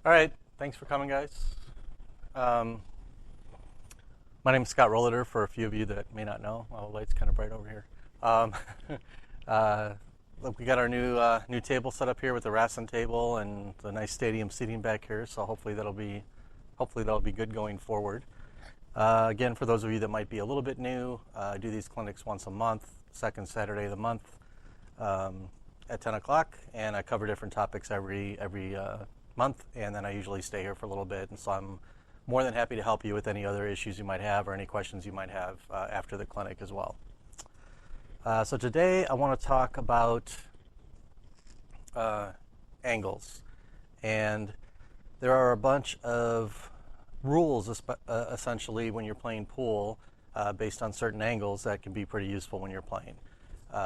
All right, thanks for coming, guys. Um, my name is Scott Rolliter, for a few of you that may not know. Oh, the light's kind of bright over here. Um, look, we got our new table set up here with the Rasson table and the nice stadium seating back here, so hopefully that'll be good going forward. Again, for those of you that might be a little bit new, I do these clinics once a month, second Saturday of the month at 10 o'clock, and I cover different topics every month, and then I usually stay here for a little bit, and so I'm more than happy to help you with any other issues you might have or any questions you might have after the clinic as well. So today I want to talk about angles, and there are a bunch of rules essentially when you're playing pool based on certain angles that can be pretty useful when you're playing.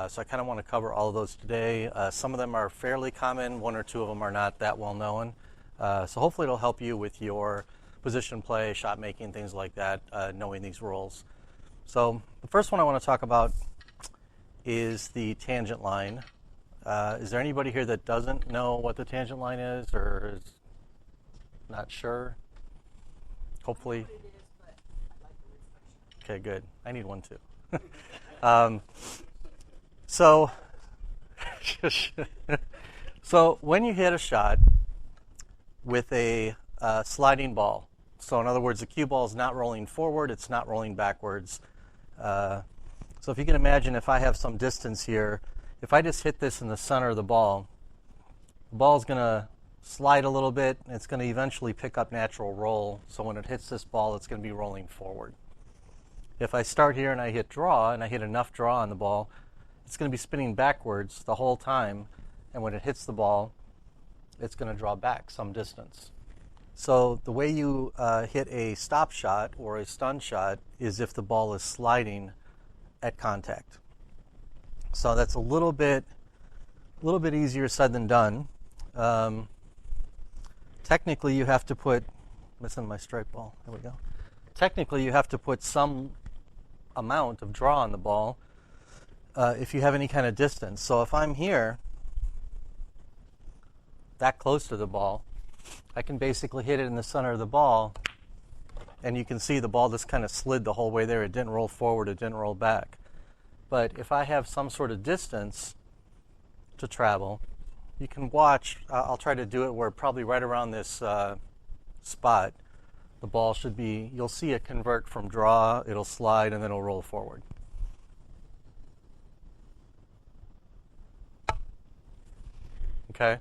So I kind of want to cover all of those today. Some of them are fairly common, one or two of them are not that well known. So hopefully it'll help you with your position play, shot making, things like that, knowing these rules. So the first one I want to talk about is the tangent line. Is there anybody here that doesn't know what the tangent line is or is not sure? Hopefully. Okay, good. I need one too. So when you hit a shot with a sliding ball, so in other words, the cue ball is not rolling forward, it's not rolling backwards. So if you can imagine, if I have some distance here, if I just hit this in the center of the ball is going to slide a little bit, and it's going to eventually pick up natural roll. So when it hits this ball, it's going to be rolling forward. If I start here and I hit draw, and I hit enough draw on the ball, it's going to be spinning backwards the whole time, and when it hits the ball, it's going to draw back some distance. So the way you hit a stop shot or a stun shot is if the ball is sliding at contact. So that's a little bit easier said than done. Technically, you have to put, missing my strike ball, there we go. Technically, you have to put some amount of draw on the ball if you have any kind of distance. So if I'm here, that close to the ball, I can basically hit it in the center of the ball, and you can see the ball just kind of slid the whole way there. It didn't roll forward, it didn't roll back. But if I have some sort of distance to travel, you can watch, I'll try to do it where probably right around this spot, the ball should be, you'll see it convert from draw, it'll slide, and then it'll roll forward. Okay?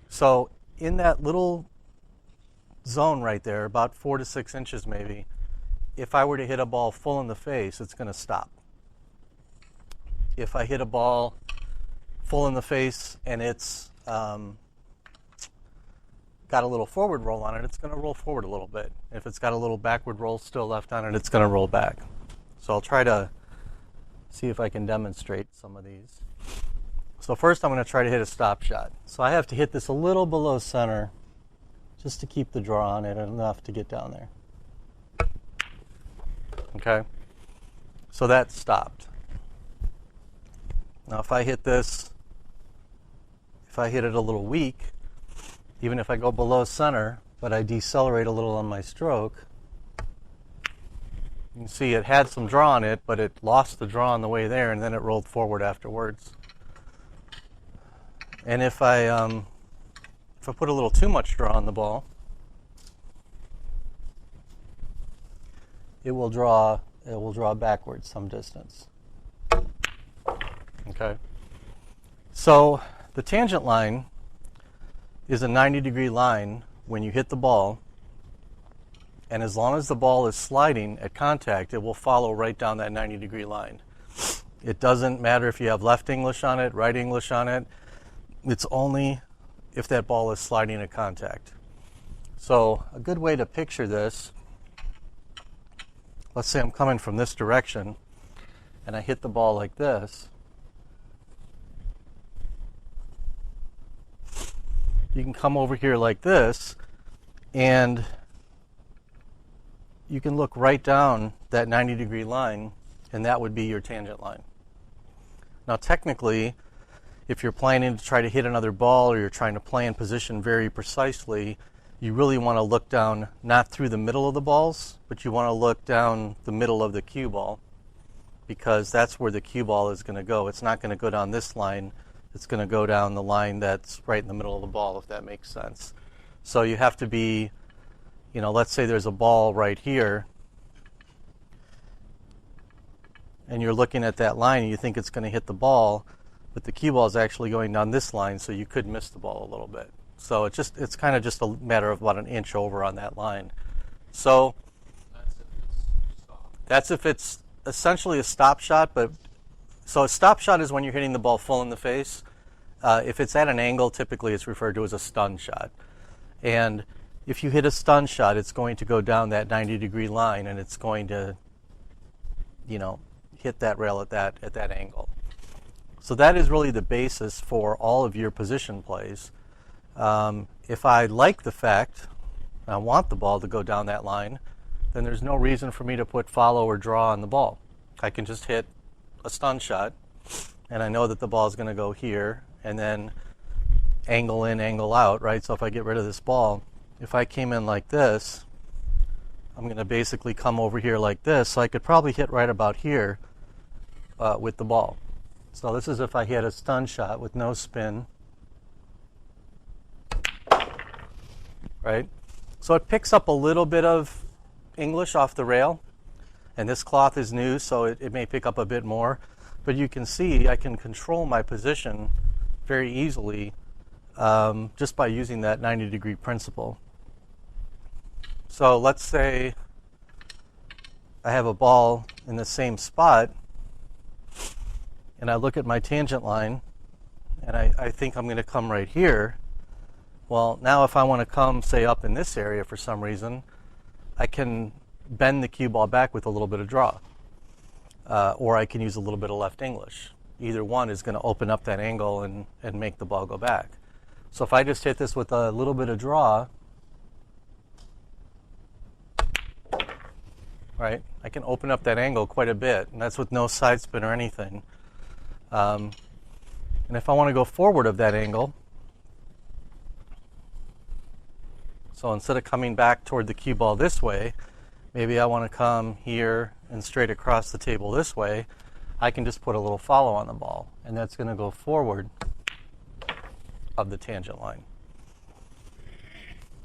So in that little zone right there, about 4 to 6 inches maybe, if I were to hit a ball full in the face, it's going to stop. If I hit a ball full in the face and it's got a little forward roll on it, it's going to roll forward a little bit. If it's got a little backward roll still left on it, it's going to roll back. So I'll try to see if I can demonstrate some of these. So first I'm going to try to hit a stop shot. So I have to hit this a little below center just to keep the draw on it enough to get down there. Okay? So that stopped. Now if I hit this, if I hit it a little weak, even if I go below center, but I decelerate a little on my stroke, you can see it had some draw on it, but it lost the draw on the way there, and then it rolled forward afterwards. And if I put a little too much draw on the ball, it will draw backwards some distance. Okay. So the tangent line is a 90-degree line when you hit the ball, and as long as the ball is sliding at contact, it will follow right down that 90-degree line. It doesn't matter if you have left English on it, right English on it. It's only if that ball is sliding at contact. So a good way to picture this, let's say I'm coming from this direction and I hit the ball like this. You can come over here like this, and you can look right down that 90-degree line, and that would be your tangent line. Now technically, if you're planning to try to hit another ball or you're trying to play in position very precisely, you really want to look down not through the middle of the balls, but you want to look down the middle of the cue ball, because that's where the cue ball is going to go. It's not going to go down this line. It's going to go down the line that's right in the middle of the ball, if that makes sense. So you have to be, let's say there's a ball right here, and you're looking at that line and you think it's going to hit the ball, but the cue ball is actually going down this line, so you could miss the ball a little bit. So it's kind of just a matter of about an inch over on that line. So that's if it's essentially a stop shot. So a stop shot is when you're hitting the ball full in the face. If it's at an angle, typically it's referred to as a stun shot. And if you hit a stun shot, it's going to go down that 90-degree line, and it's going to, hit that rail at that angle. So that is really the basis for all of your position plays. If I like the fact I want the ball to go down that line, then there's no reason for me to put follow or draw on the ball. I can just hit a stun shot, and I know that the ball is going to go here, and then angle in, angle out, right? So if I get rid of this ball, if I came in like this, I'm going to basically come over here like this, so I could probably hit right about here with the ball. So this is if I hit a stun shot with no spin, right? So it picks up a little bit of English off the rail, and this cloth is new, so it may pick up a bit more, but you can see I can control my position very easily just by using that 90-degree principle. So let's say I have a ball in the same spot, and I look at my tangent line, and I think I'm going to come right here. Well, now if I want to come, say, up in this area for some reason, I can bend the cue ball back with a little bit of draw. Or I can use a little bit of left English. Either one is going to open up that angle and make the ball go back. So if I just hit this with a little bit of draw, right, I can open up that angle quite a bit, and that's with no side spin or anything. And if I want to go forward of that angle, so instead of coming back toward the cue ball this way, maybe I want to come here and straight across the table this way, I can just put a little follow on the ball, and that's going to go forward of the tangent line.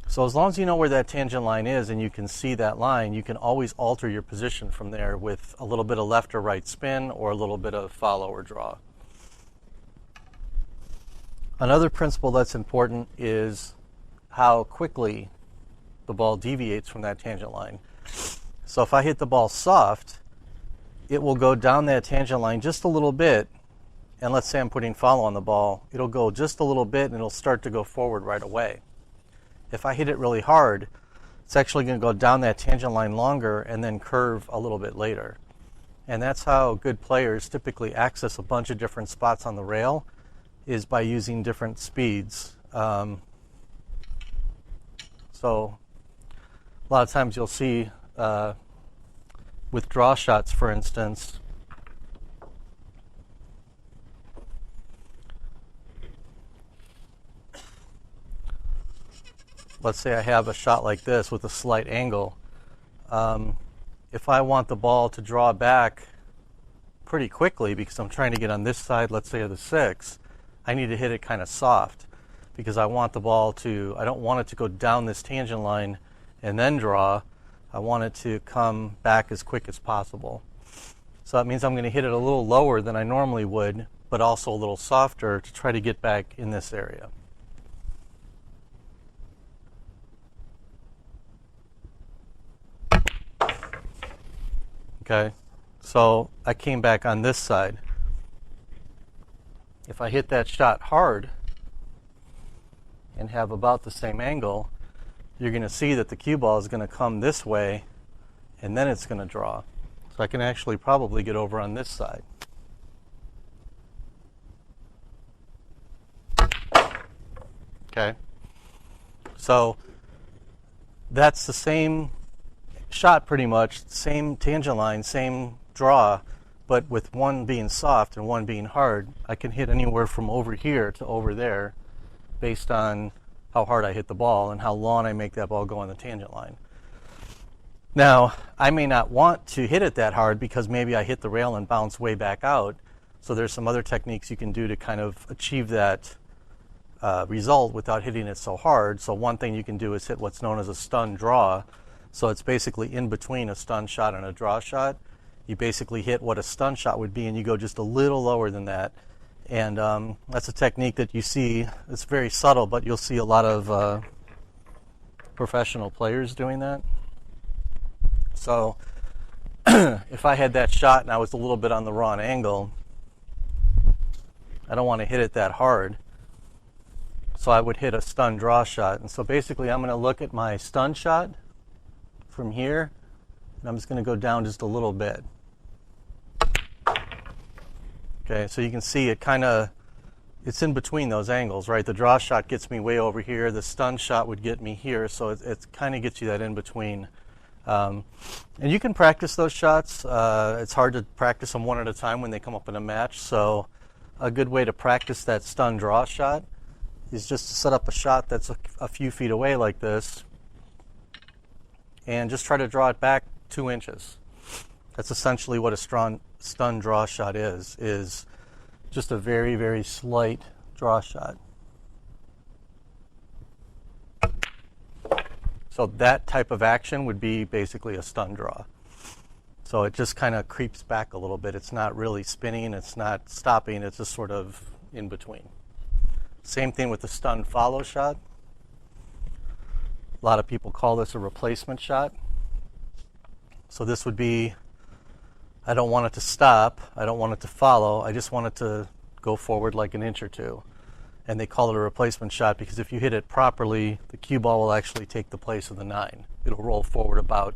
So as long as you know where that tangent line is and you can see that line, you can always alter your position from there with a little bit of left or right spin or a little bit of follow or draw. Another principle that's important is how quickly the ball deviates from that tangent line. So if I hit the ball soft, it will go down that tangent line just a little bit, and let's say I'm putting follow on the ball, it'll go just a little bit and it'll start to go forward right away. If I hit it really hard, it's actually going to go down that tangent line longer and then curve a little bit later. And that's how good players typically access a bunch of different spots on the rail, is by using different speeds. So a lot of times you'll see with draw shots, for instance, let's say I have a shot like this with a slight angle. If I want the ball to draw back pretty quickly because I'm trying to get on this side, let's say of the 6, I need to hit it kind of soft because I want the ball to, I don't want it to go down this tangent line and then draw. I want it to come back as quick as possible. So that means I'm going to hit it a little lower than I normally would, but also a little softer to try to get back in this area. Okay, so I came back on this side. If I hit that shot hard and have about the same angle, you're going to see that the cue ball is going to come this way and then it's going to draw. So I can actually probably get over on this side. Okay, so that's the same shot pretty much, same tangent line, same draw, but with one being soft and one being hard, I can hit anywhere from over here to over there based on how hard I hit the ball and how long I make that ball go on the tangent line. Now, I may not want to hit it that hard because maybe I hit the rail and bounce way back out. So there's some other techniques you can do to kind of achieve that result without hitting it so hard. So one thing you can do is hit what's known as a stun draw. So it's basically in between a stun shot and a draw shot. You basically hit what a stun shot would be, and you go just a little lower than that. And that's a technique that you see. It's very subtle, but you'll see a lot of professional players doing that. So if I had that shot and I was a little bit on the wrong angle, I don't want to hit it that hard. So I would hit a stun draw shot. And so basically I'm going to look at my stun shot from here, and I'm just going to go down just a little bit. Okay, so you can see it's in between those angles, right? The draw shot gets me way over here. The stun shot would get me here. So it kind of gets you that in between. And you can practice those shots. It's hard to practice them one at a time when they come up in a match. So a good way to practice that stun draw shot is just to set up a shot that's a few feet away like this and just try to draw it back 2 inches. That's essentially what a stun draw shot is just a very, very slight draw shot. So that type of action would be basically a stun draw. So it just kind of creeps back a little bit. It's not really spinning, it's not stopping, it's just sort of in between. Same thing with the stun follow shot. A lot of people call this a replacement shot. So this would be, I don't want it to stop, I don't want it to follow, I just want it to go forward like an inch or two. And they call it a replacement shot because if you hit it properly, the cue ball will actually take the place of the 9. It'll roll forward about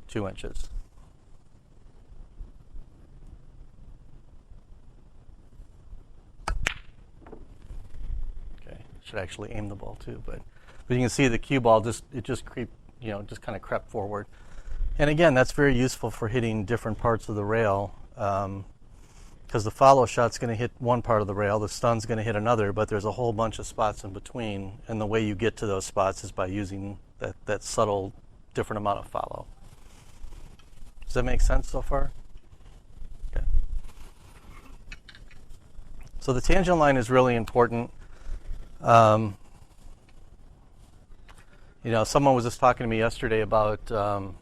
2 inches. Okay, should actually aim the ball too, but you can see the cue ball just kind of crept forward. And again, that's very useful for hitting different parts of the rail. Because the follow shot's going to hit one part of the rail, the stun's going to hit another, but there's a whole bunch of spots in between, and the way you get to those spots is by using that subtle different amount of follow. Does that make sense so far? Okay. So the tangent line is really important. Someone was just talking to me yesterday about, kind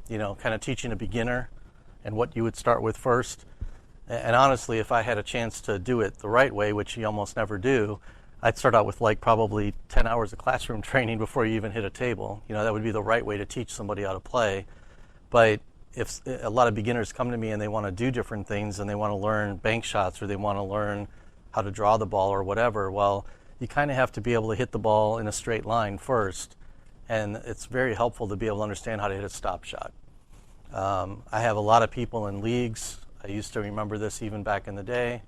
of teaching a beginner and what you would start with first. And honestly, if I had a chance to do it the right way, which you almost never do, I'd start out with probably 10 hours of classroom training before you even hit a table. That would be the right way to teach somebody how to play. But if a lot of beginners come to me and they want to do different things and they want to learn bank shots or they want to learn how to draw the ball or whatever, well, you kind of have to be able to hit the ball in a straight line first. And it's very helpful to be able to understand how to hit a stop shot. I have a lot of people in leagues. I used to remember this even back in the day.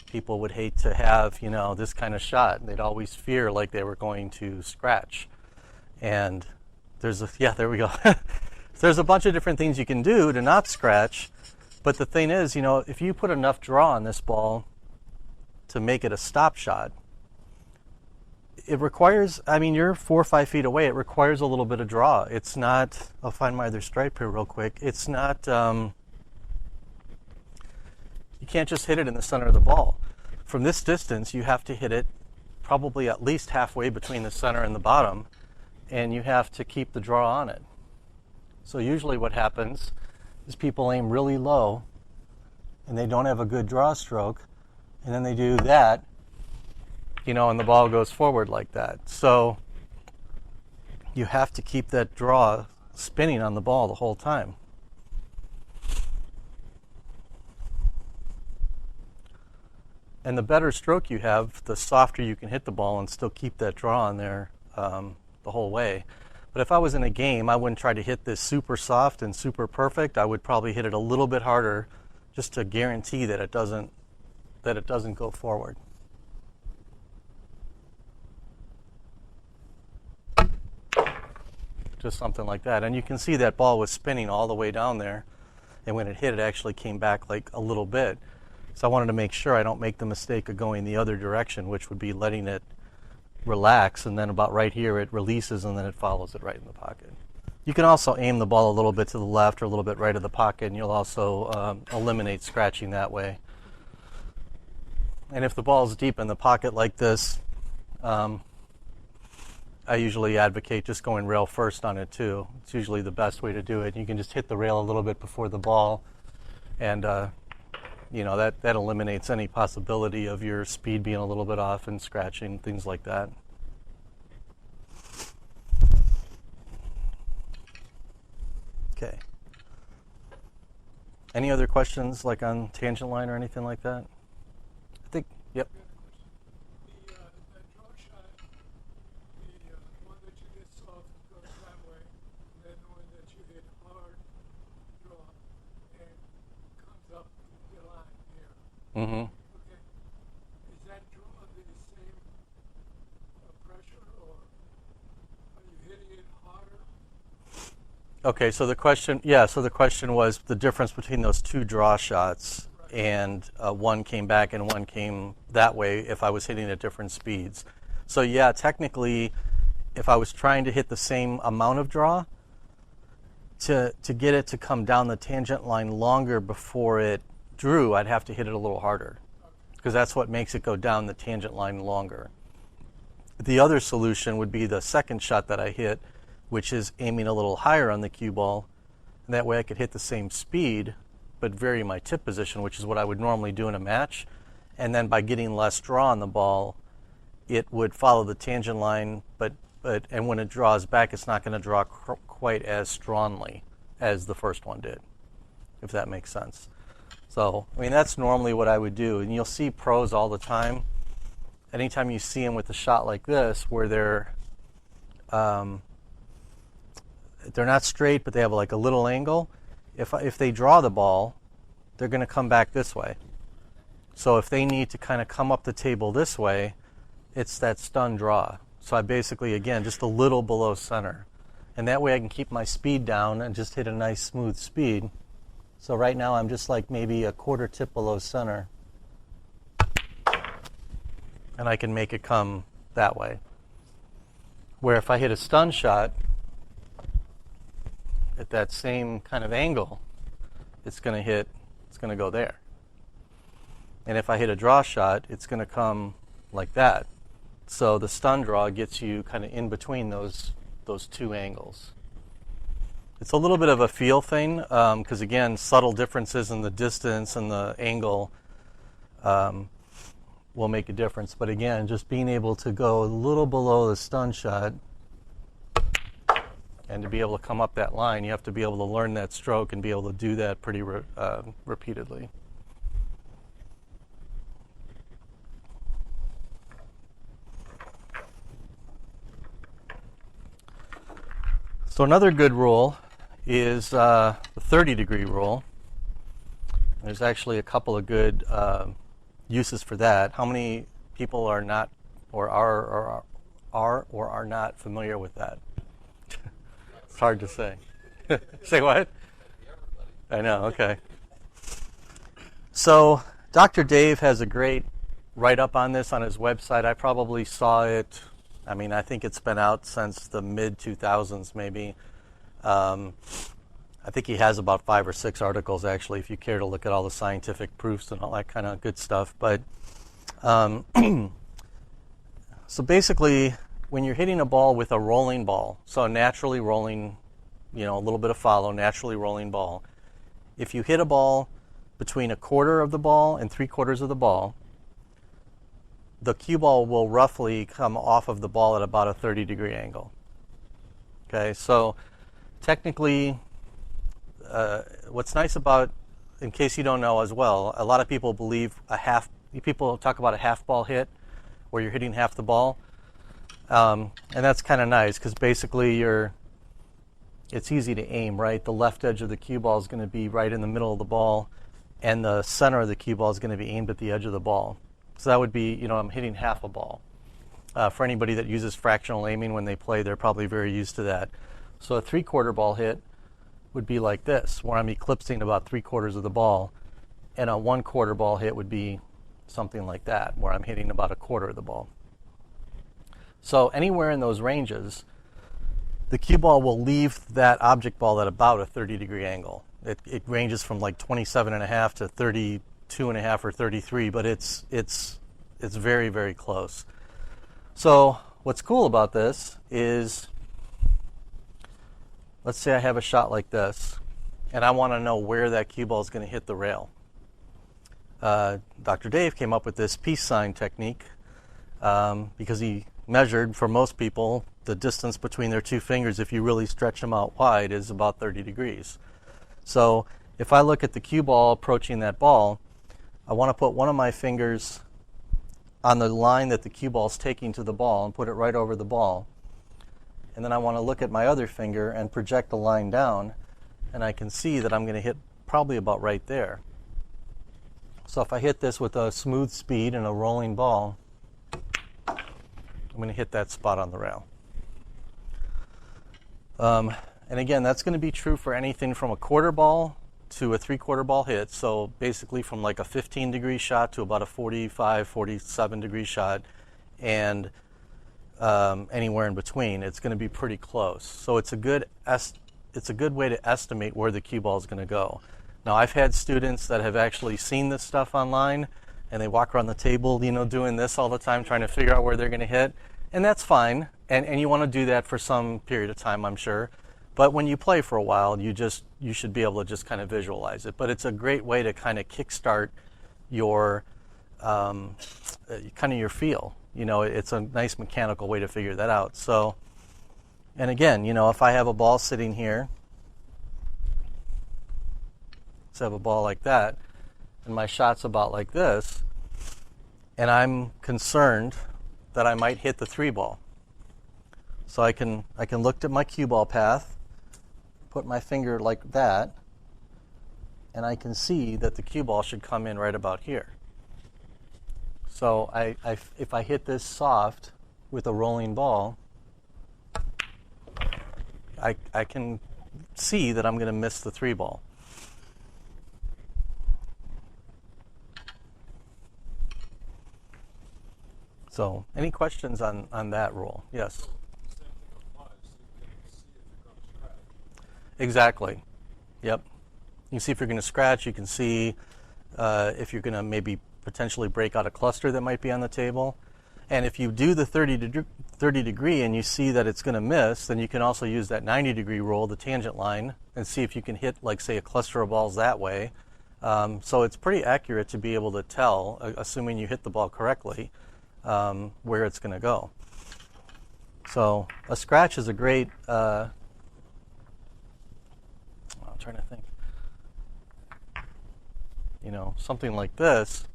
People would hate to have, this kind of shot. They'd always fear like they were going to scratch. And there we go. There's a bunch of different things you can do to not scratch. But the thing is, if you put enough draw on this ball to make it a stop shot, it requires, you're 4 or 5 feet away. It requires a little bit of draw. It's not, I'll find my other stripe here real quick. It's not, you can't just hit it in the center of the ball. From this distance, you have to hit it probably at least halfway between the center and the bottom, and you have to keep the draw on it. So usually what happens is people aim really low, and they don't have a good draw stroke, and then they do that, and the ball goes forward like that. So you have to keep that draw spinning on the ball the whole time. And the better stroke you have, the softer you can hit the ball and still keep that draw on there the whole way. But if I was in a game, I wouldn't try to hit this super soft and super perfect. I would probably hit it a little bit harder just to guarantee that it doesn't go forward. Just something like that. And you can see that ball was spinning all the way down there. And when it hit, it actually came back like a little bit. So I wanted to make sure I don't make the mistake of going the other direction, which would be letting it relax, and then about right here it releases, and then it follows it right in the pocket. You can also aim the ball a little bit to the left or a little bit right of the pocket, and you'll also eliminate scratching that way. And if the ball is deep in the pocket like this, I usually advocate just going rail first on it too. It's usually the best way to do it. You can just hit the rail a little bit before the ball, and that eliminates any possibility of your speed being a little bit off and scratching, things like that. Okay. Any other questions, like on tangent line or anything like that? I think, yep. The draw shot, the one that you hit soft goes that way, and then the one that you hit hard draw and comes up the line here. Mm-hmm. Okay. Is that draw the same pressure, or are you hitting it harder? Okay, so the question was the difference between those two draw shots, and one came back and one came that way if I was hitting at different speeds. So yeah, technically, if I was trying to hit the same amount of draw, to get it to come down the tangent line longer before it drew, I'd have to hit it a little harder, because that's what makes it go down the tangent line longer. The other solution would be the second shot that I hit, which is aiming a little higher on the cue ball, and that way I could hit the same speed but vary my tip position, which is what I would normally do in a match. And then by getting less draw on the ball, it would follow the tangent line, and when it draws back, it's not going to draw quite as strongly as the first one did, if that makes sense. So, I mean, that's normally what I would do, and you'll see pros all the time. Anytime you see them with a shot like this, where they're not straight, but they have like a little angle. If they draw the ball, they're going to come back this way. So if they need to kind of come up the table this way, it's that stun draw. So I basically, again, just a little below center. And that way I can keep my speed down and just hit a nice smooth speed. So right now I'm just like maybe a quarter tip below center. And I can make it come that way. Where if I hit a stun shot at that same kind of angle, it's going to go there. And if I hit a draw shot, it's going to come like that. So the stun draw gets you kind of in between those two angles. It's a little bit of a feel thing, because again, subtle differences in the distance and the angle will make a difference. But again, just being able to go a little below the stun shot, and to be able to come up that line, you have to be able to learn that stroke and be able to do that pretty repeatedly. So another good rule is the 30-degree rule. There's actually a couple of good uses for that. How many people are not or are not familiar with that? It's hard to say. Say what? I know, okay. So Dr. Dave has a great write-up on this on his website. I probably saw it, I think it's been out since the mid-2000s maybe. I think he has about 5 or 6 articles actually, if you care to look at all the scientific proofs and all that kind of good stuff. But so basically, when you're hitting a ball with a rolling ball, so a naturally rolling, a little bit of follow, naturally rolling ball, if you hit a ball between a quarter of the ball and 3/4 of the ball, the cue ball will roughly come off of the ball at about a 30-degree angle. Okay, so technically, what's nice about, in case you don't know as well, a lot of people believe people talk about a half ball hit, where you're hitting half the ball. And that's kind of nice, because basically it's easy to aim, right? The left edge of the cue ball is going to be right in the middle of the ball, and the center of the cue ball is going to be aimed at the edge of the ball. So that would be, I'm hitting half a ball. For anybody that uses fractional aiming when they play, they're probably very used to that. So a 3/4 ball hit would be like this, where I'm eclipsing about 3/4 of the ball, and a 1/4 ball hit would be something like that, where I'm hitting about a quarter of the ball. So anywhere in those ranges, the cue ball will leave that object ball at about a 30-degree angle. It ranges from like 27.5 to 32.5 or 33, but it's very, very close. So what's cool about this is, let's say I have a shot like this, and I want to know where that cue ball is going to hit the rail. Dr. Dave came up with this peace sign technique because he measured, for most people, the distance between their two fingers, if you really stretch them out wide, is about 30 degrees. So if I look at the cue ball approaching that ball, I want to put one of my fingers on the line that the cue ball is taking to the ball and put it right over the ball. And then I want to look at my other finger and project the line down, and I can see that I'm going to hit probably about right there. So if I hit this with a smooth speed and a rolling ball, I'm going to hit that spot on the rail. And again, that's going to be true for anything from a quarter ball to a three-quarter ball hit. So basically from like a 15-degree shot to about a 45, 47-degree shot, and anywhere in between, it's going to be pretty close. So it's a good way to estimate where the cue ball is going to go. Now, I've had students that have actually seen this stuff online, and they walk around the table, doing this all the time, trying to figure out where they're going to hit, and that's fine. And you want to do that for some period of time, I'm sure. But when you play for a while, you should be able to just kind of visualize it. But it's a great way to kind of kickstart your your feel. It's a nice mechanical way to figure that out. So, and again, if I have a ball sitting here, let's have a ball like that, and my shot's about like this, and I'm concerned that I might hit the 3-ball. So I can look at my cue ball path, put my finger like that, and I can see that the cue ball should come in right about here. So if I hit this soft with a rolling ball, I can see that I'm going to miss the 3-ball. So any questions on that rule? Yes? Exactly. Yep. You can see if you're going to scratch. You can see if you're going to maybe potentially break out a cluster that might be on the table. And if you do the 30 degree and you see that it's going to miss, then you can also use that 90-degree rule, the tangent line, and see if you can hit, like, say, a cluster of balls that way. So it's pretty accurate to be able to tell, assuming you hit the ball correctly, where it's going to go. So a scratch is a great... I'm trying to think. Something like this.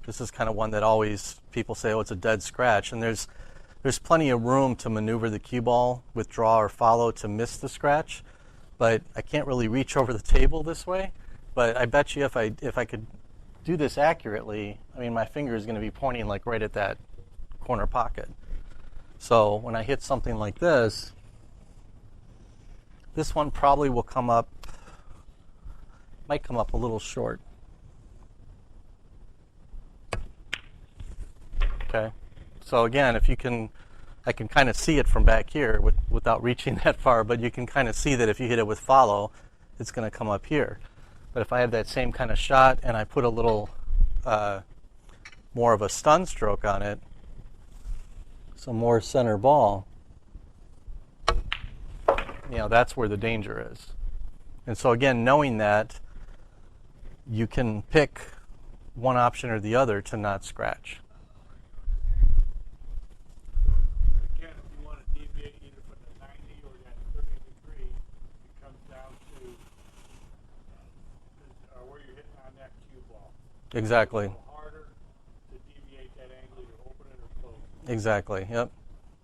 This is kind of one that always people say, oh, it's a dead scratch. And there's plenty of room to maneuver the cue ball with draw or follow to miss the scratch. But I can't really reach over the table this way. But I bet you if I could do this accurately, my finger is going to be pointing like right at that corner pocket. So when I hit something like this one probably will might come up a little short. Okay. So again, I can kind of see it from back here without reaching that far, but you can kind of see that if you hit it with follow, it's going to come up here. But if I have that same kind of shot and I put a little more of a stun stroke on it, so more center ball, that's where the danger is. And so again, knowing that, you can pick one option or the other to not scratch. Again, if you want to deviate either from the 90 or that 30 degree, it comes down to where you're hitting on that cue ball. Exactly. It's a little harder to deviate that angle, either open it or close it. Exactly, yep.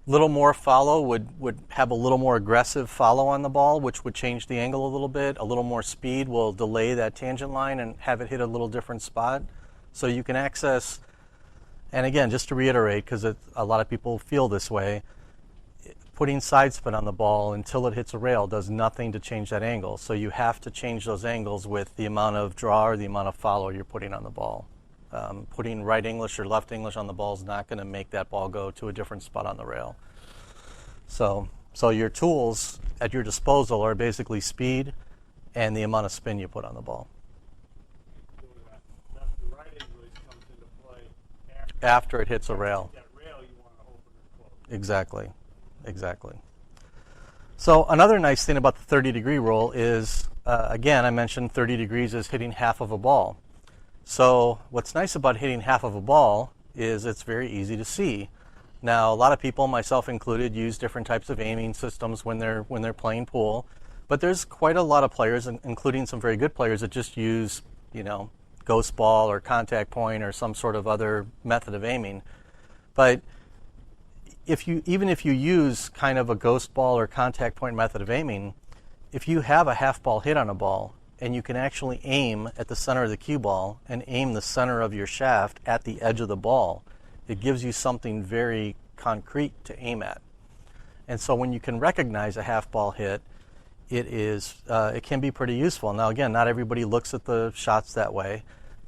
Little more follow would have a little more aggressive follow on the ball, which would change the angle a little bit. A little more speed will delay that tangent line and have it hit a little different spot. So you can access, and again, just to reiterate, because a lot of people feel this way, putting side spin on the ball until it hits a rail does nothing to change that angle. So you have to change those angles with the amount of draw or the amount of follow you're putting on the ball. Putting right English or left English on the ball is not going to make that ball go to a different spot on the rail. So your tools at your disposal are basically speed and the amount of spin you put on the ball. So that left to right English comes into play After it hits a rail. that rail you want to open or close. Exactly. So another nice thing about the 30-degree rule is, again, I mentioned 30 degrees is hitting half of a ball. So what's nice about hitting half of a ball is it's very easy to see. Now, a lot of people, myself included, use different types of aiming systems when they're playing pool, but there's quite a lot of players, including some very good players, that just use, ghost ball or contact point or some sort of other method of aiming. But even if you use kind of a ghost ball or contact point method of aiming, if you have a half ball hit on a ball and you can actually aim at the center of the cue ball and aim the center of your shaft at the edge of the ball, it gives you something very concrete to aim at. And so when you can recognize a half ball hit, it can be pretty useful. Now again, not everybody looks at the shots that way,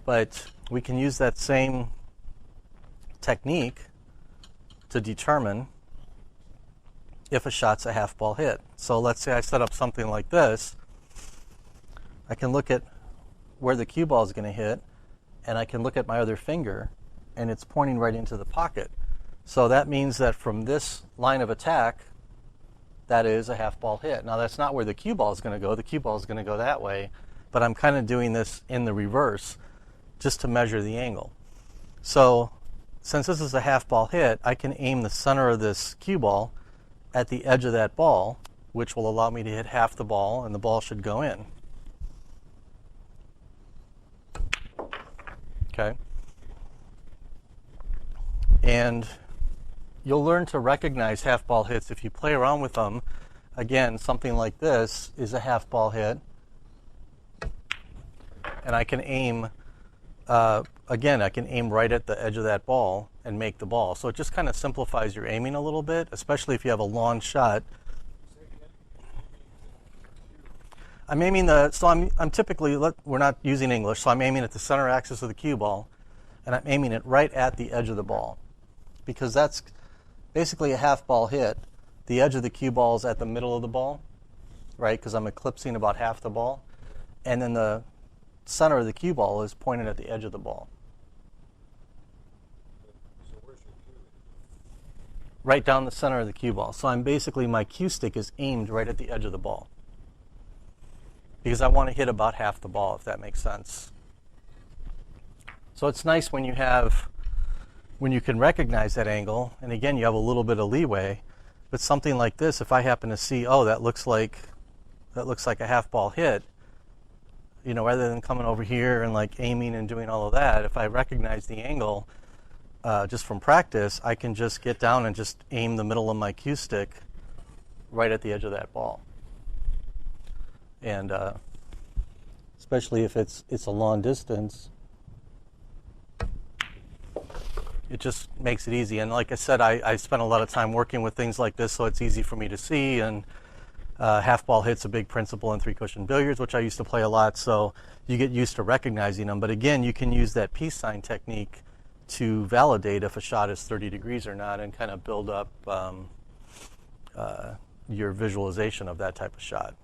but we can use that same technique to determine if a shot's a half ball hit. So let's say I set up something like this. I can look at where the cue ball is going to hit, and I can look at my other finger, and it's pointing right into the pocket. So that means that from this line of attack, that is a half ball hit. Now that's not where the cue ball is going to go. The cue ball is going to go that way, but I'm kind of doing this in the reverse just to measure the angle. So since this is a half ball hit, I can aim the center of this cue ball at the edge of that ball, which will allow me to hit half the ball, and the ball should go in. Okay. And you'll learn to recognize half ball hits if you play around with them. Again, something like this is a half ball hit, and I can aim again, I can aim right at the edge of that ball and make the ball. So it just kind of simplifies your aiming a little bit, especially if you have a long shot. I'm aiming I'm typically, we're not using English, so I'm aiming at the center axis of the cue ball, and I'm aiming it right at the edge of the ball, because that's basically a half ball hit. The edge of the cue ball is at the middle of the ball, right, because I'm eclipsing about half the ball, and then the center of the cue ball is pointed at the edge of the ball. So where's your cue? Right down the center of the cue ball. So my cue stick is aimed right at the edge of the ball, because I want to hit about half the ball, if that makes sense. So it's nice when you can recognize that angle, and again, you have a little bit of leeway. But something like this, if I happen to see, oh, that looks like a half ball hit, rather than coming over here and like aiming and doing all of that, if I recognize the angle just from practice, I can just get down and just aim the middle of my cue stick right at the edge of that ball. And especially if it's a long distance, it just makes it easy. And like I said, I spent a lot of time working with things like this, so it's easy for me to see. And half ball hit's a big principle in 3-cushion billiards, which I used to play a lot, so you get used to recognizing them. But again, you can use that peace sign technique to validate if a shot is 30 degrees or not, and kind of build up your visualization of that type of shot.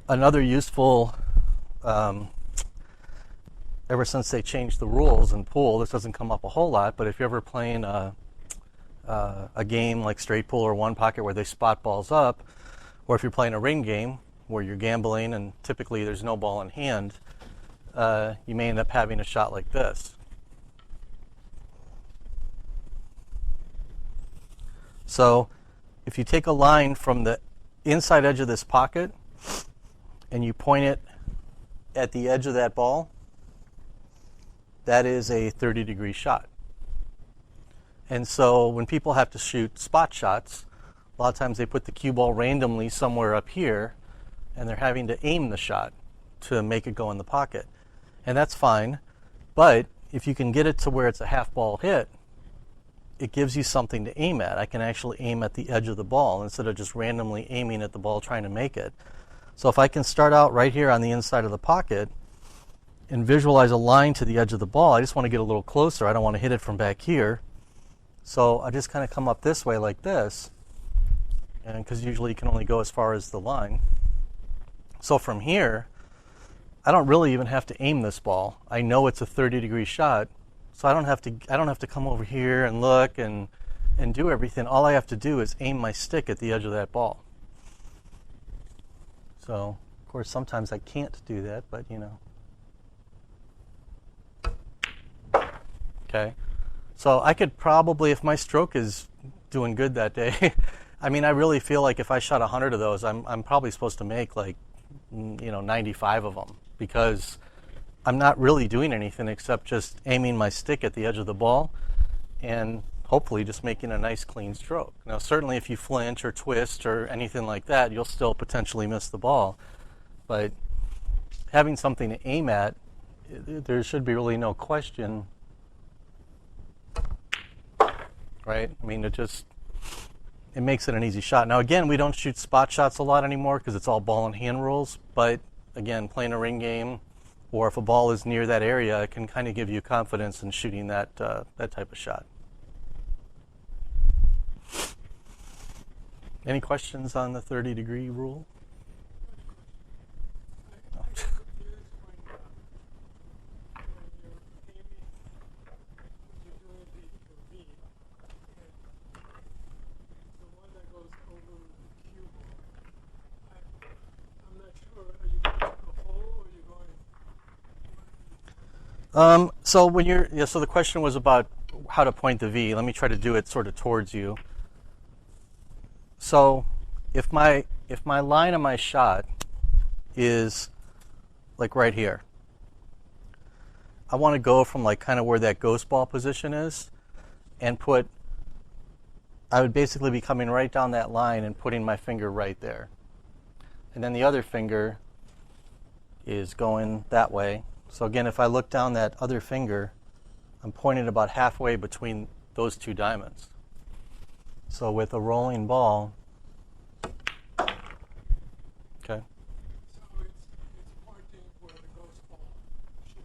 Another useful, ever since they changed the rules in pool, this doesn't come up a whole lot, but if you're ever playing a game like straight pool or one pocket where they spot balls up, or if you're playing a ring game where you're gambling and typically there's no ball in hand, you may end up having a shot like this. So if you take a line from the inside edge of this pocket and you point it at the edge of that ball, that is a 30-degree shot. And so when people have to shoot spot shots, a lot of times they put the cue ball randomly somewhere up here, and they're having to aim the shot to make it go in the pocket. And that's fine, but if you can get it to where it's a half ball hit, it gives you something to aim at. I can actually aim at the edge of the ball instead of just randomly aiming at the ball trying to make it. So if I can start out right here on the inside of the pocket and visualize a line to the edge of the ball, I just want to get a little closer. I don't want to hit it from back here. So I just kind of come up this way like this, and because usually you can only go as far as the line. So from here, I don't really even have to aim this ball. I know it's a 30-degree shot, so I don't have to come over here and look and do everything. All I have to do is aim my stick at the edge of that ball. So, of course, sometimes I can't do that, but you know. Okay. So I could probably, if my stroke is doing good that day, I mean, I really feel like if I shot 100 of those, I'm probably supposed to make like, 95 of them, because I'm not really doing anything except just aiming my stick at the edge of the ball and hopefully just making a nice clean stroke. Now, certainly if you flinch or twist or anything like that, you'll still potentially miss the ball. But having something to aim at, there should be really no question, right? I mean, it makes it an easy shot. Now, again, we don't shoot spot shots a lot anymore because it's all ball and hand rules. But again, playing a ring game, or if a ball is near that area, it can kind of give you confidence in shooting that type of shot. Any questions on the 30-degree rule? So when so the question was about how to point the V. Let me try to do it sort of towards you. So if my line of my shot is like right here, I want to go from like kind of where that ghost ball position is and I would basically be coming right down that line and putting my finger right there. And then the other finger is going that way. So again, if I look down that other finger, I'm pointing about halfway between those two diamonds. So with a rolling ball, okay. So it's pointing where the ghost ball should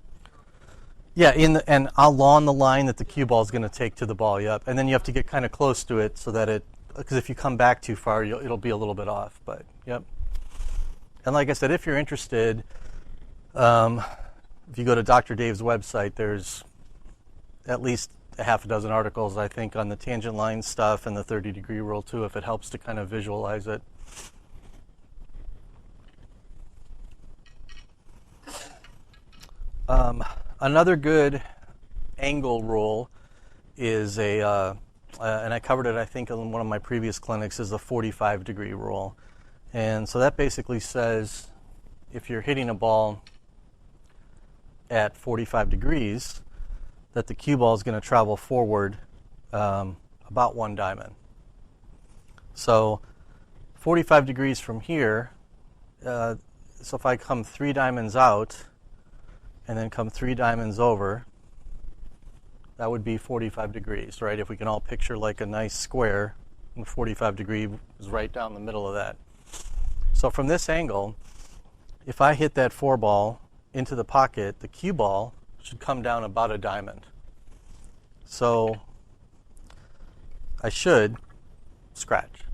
be. Yeah, and along the line that the cue ball is going to take to the ball. Yep. And then you have to get kind of close to it so that because if you come back too far, it'll be a little bit off. But yep. And like I said, if you're interested, if you go to Dr. Dave's website, there's at least a half a dozen articles, I think, on the tangent line stuff and the 30-degree rule too, if it helps to kind of visualize it. Another good angle rule is and I covered it, I think, in one of my previous clinics, is the 45-degree rule. And so that basically says if you're hitting a ball at 45 degrees, that the cue ball is going to travel forward about 1 diamond. So 45 degrees from here, so if I come 3 diamonds out and then come 3 diamonds over, that would be 45 degrees, right? If we can all picture like a nice square, and 45 degree is right down the middle of that. So from this angle, if I hit that 4 ball into the pocket, the cue ball should come down about a diamond. So I should scratch.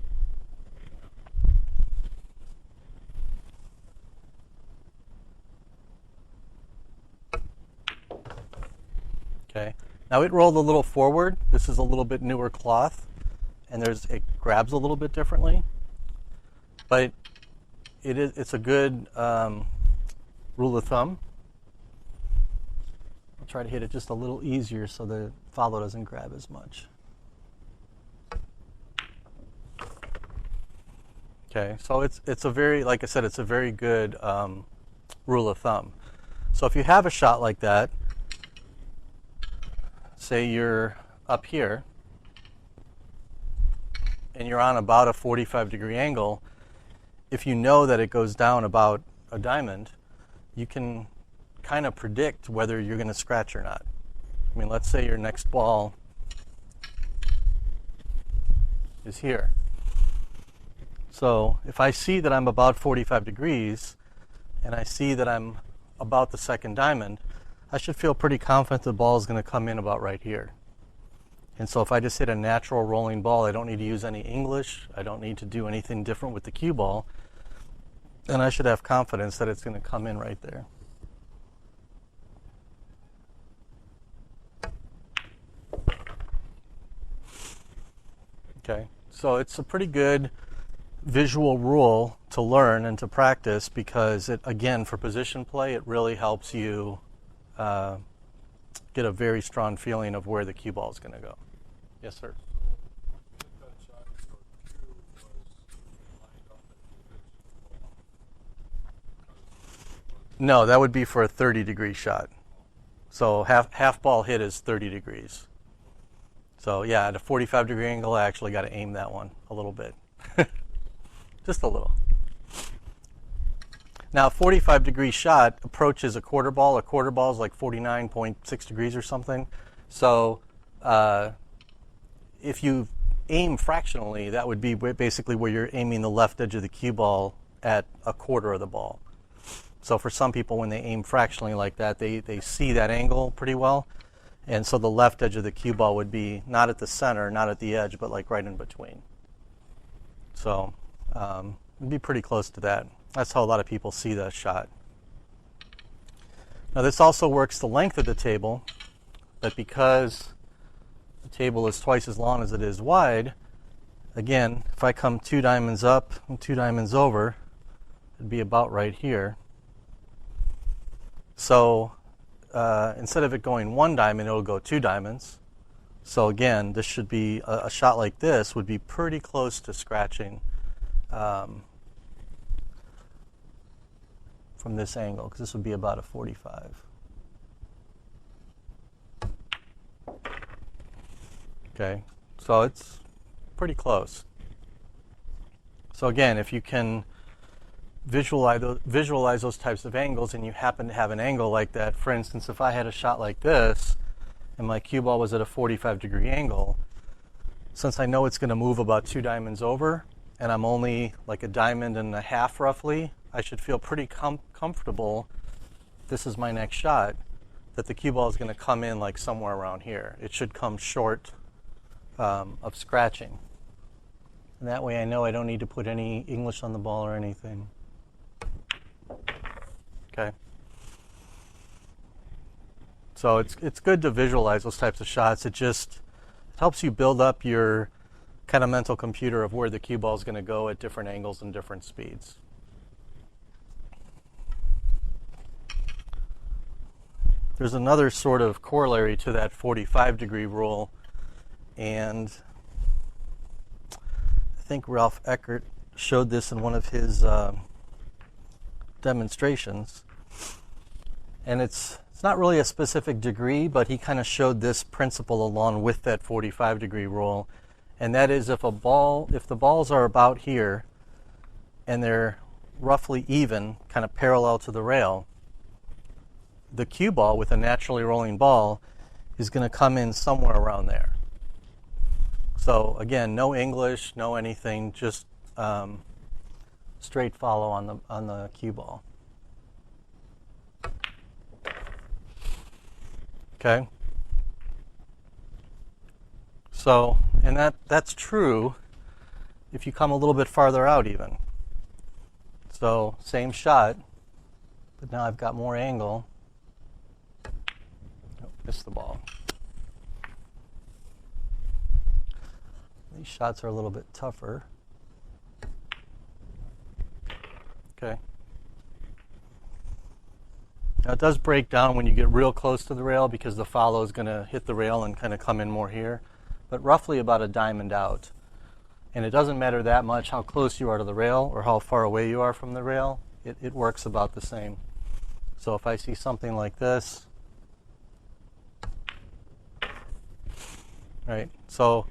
Okay. Now it rolled a little forward. This is a little bit newer cloth, and it grabs a little bit differently. But it's a good rule of thumb. I'll try to hit it just a little easier so the follow doesn't grab as much. Okay, so it's a very, like I said, it's a very good rule of thumb. So if you have a shot like that, say you're up here and you're on about a 45-degree angle, if you know that it goes down about a diamond, you can kind of predict whether you're going to scratch or not. I mean, let's say your next ball is here. So if I see that I'm about 45 degrees and I see that I'm about the second diamond, I should feel pretty confident the ball is going to come in about right here. And so if I just hit a natural rolling ball, I don't need to use any English, I don't need to do anything different with the cue ball, and I should have confidence that it's going to come in right there. Okay, so it's a pretty good visual rule to learn and to practice because it, again, for position play, it really helps you get a very strong feeling of where the cue ball is going to go. Yes, sir. No, that would be for a 30-degree shot. So half ball hit is 30 degrees. So yeah, at a 45-degree angle, I actually got to aim that one a little bit. Just a little. Now, a 45-degree shot approaches a quarter ball. A quarter ball is like 49.6 degrees or something. So if you aim fractionally, that would be basically where you're aiming the left edge of the cue ball at a quarter of the ball. So for some people, when they aim fractionally like that, they see that angle pretty well. And so the left edge of the cue ball would be not at the center, not at the edge, but like right in between. So it'd be pretty close to that. That's how a lot of people see the shot. Now this also works the length of the table, but because the table is twice as long as it is wide, again, if I come 2 diamonds up and 2 diamonds over, it'd be about right here. So instead of it going 1 diamond, it'll go 2 diamonds. So again, this should be, a shot like this would be pretty close to scratching from this angle, because this would be about a 45. Okay, so it's pretty close. So again, if you can visualize those types of angles and you happen to have an angle like that, for instance, if I had a shot like this and my cue ball was at a 45-degree angle, since I know it's going to move about 2 diamonds over and I'm only like a diamond and a half roughly, I should feel pretty comfortable, this is my next shot, that the cue ball is going to come in like somewhere around here. It should come short of scratching. And that way I know I don't need to put any English on the ball or anything. Okay. So it's good to visualize those types of shots. It helps you build up your kind of mental computer of where the cue ball is going to go at different angles and different speeds. There's another sort of corollary to that 45-degree rule, and I think Ralph Eckert showed this in one of his demonstrations. And it's not really a specific degree, but he kind of showed this principle along with that 45-degree rule. And that is if the balls are about here and they're roughly even, kind of parallel to the rail, the cue ball with a naturally rolling ball is going to come in somewhere around there. So again, no English, no anything, just straight follow on the cue ball. Okay. So, and that's true if you come a little bit farther out even. So same shot, but now I've got more angle. Oh, missed the ball. These shots are a little bit tougher. Okay. Now it does break down when you get real close to the rail because the follow is going to hit the rail and kind of come in more here, but roughly about a diamond out. And it doesn't matter that much how close you are to the rail or how far away you are from the rail. It works about the same. So if I see something like this, right? So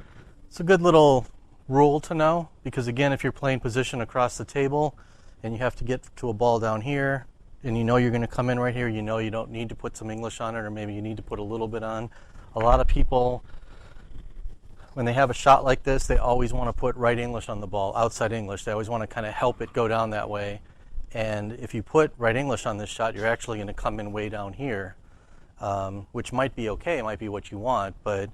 it's a good little rule to know because again, if you're playing position across the table and you have to get to a ball down here and you know you're going to come in right here, you know you don't need to put some English on it or maybe you need to put a little bit on. A lot of people when they have a shot like this, they always want to put right English on the ball, outside English. They always want to kind of help it go down that way. And if you put right English on this shot, you're actually going to come in way down here, which might be okay, it might be what you want, but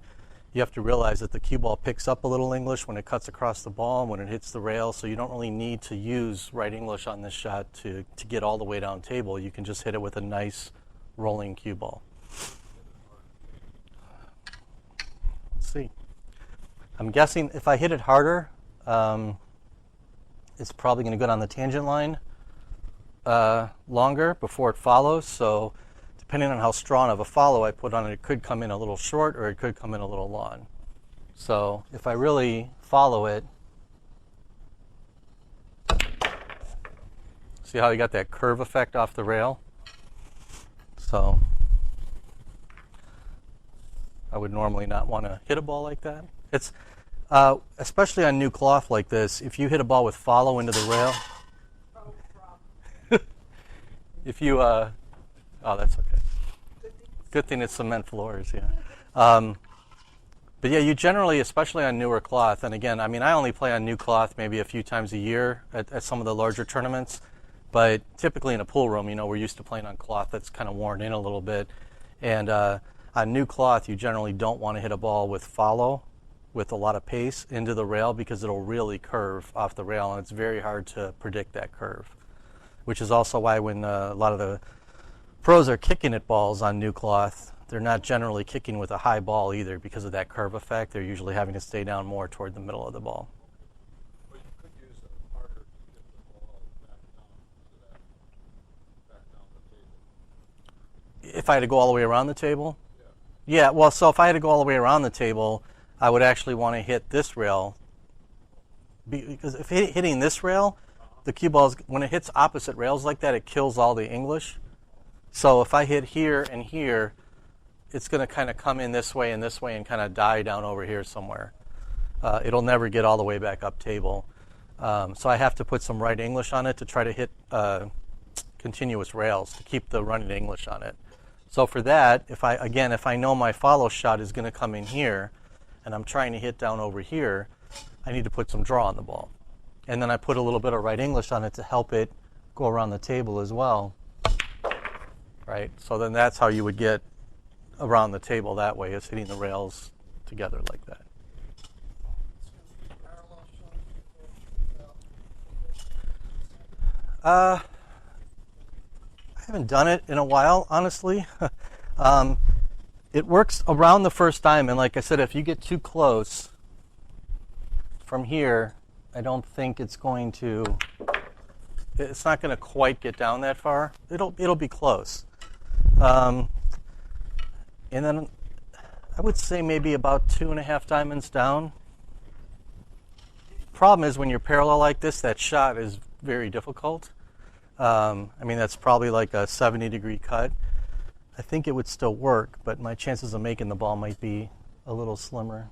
you have to realize that the cue ball picks up a little English when it cuts across the ball and when it hits the rail, so you don't really need to use right English on this shot to get all the way down table. You can just hit it with a nice rolling cue ball. Let's see. I'm guessing if I hit it harder, it's probably going to go down the tangent line longer before it follows, so depending on how strong of a follow I put on it, it could come in a little short or it could come in a little long. So if I really follow it, see how you got that curve effect off the rail? So I would normally not want to hit a ball like that. It's especially on new cloth like this, if you hit a ball with follow into the rail, if you, oh, that's okay. Good thing it's cement floors, yeah. But yeah, you generally, especially on newer cloth, and again, I mean, I only play on new cloth maybe a few times a year at some of the larger tournaments, but typically in a pool room, you know, we're used to playing on cloth that's kind of worn in a little bit. And on new cloth, you generally don't want to hit a ball with follow, with a lot of pace into the rail, because it'll really curve off the rail, and it's very hard to predict that curve, which is also why when a lot of the pros are kicking at balls on new cloth, they're not generally kicking with a high ball either because of that curve effect. They're usually having to stay down more toward the middle of the ball. But you could use a harder to get the ball back down the table. If I had to go all the way around the table? Yeah. Yeah, well, so if I had to go all the way around the table, I would actually want to hit this rail. Because if hitting this rail, the cue ball, when it hits opposite rails like that, it kills all the English. So if I hit here and here, it's going to kind of come in this way and kind of die down over here somewhere. It'll never get all the way back up table. So I have to put some right English on it to try to hit continuous rails to keep the running English on it. So for that, if I know my follow shot is going to come in here and I'm trying to hit down over here, I need to put some draw on the ball. And then I put a little bit of right English on it to help it go around the table as well. Right? So then that's how you would get around the table that way, is hitting the rails together like that. I haven't done it in a while, honestly. It works around the first diamond. Like I said, if you get too close from here, I don't think it's not going to quite get down that far. It'll be close. And then I would say maybe about 2.5 diamonds down. Problem is, when you're parallel like this, that shot is very difficult. I mean, that's probably like a 70-degree cut. I think it would still work, but my chances of making the ball might be a little slimmer.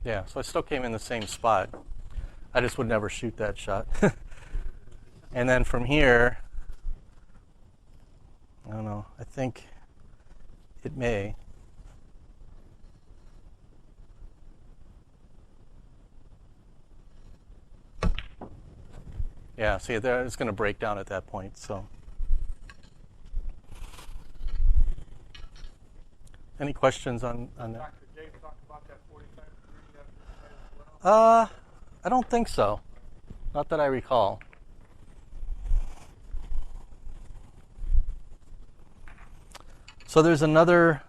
Yeah, so I still came in the same spot. I just would never shoot that shot. And then from here, I don't know, I think it may. Yeah, see, there, it's going to break down at that point. So, any questions on that? Dr. Dave talked about that 45 degree as well? I don't think so. Not that I recall. So there's another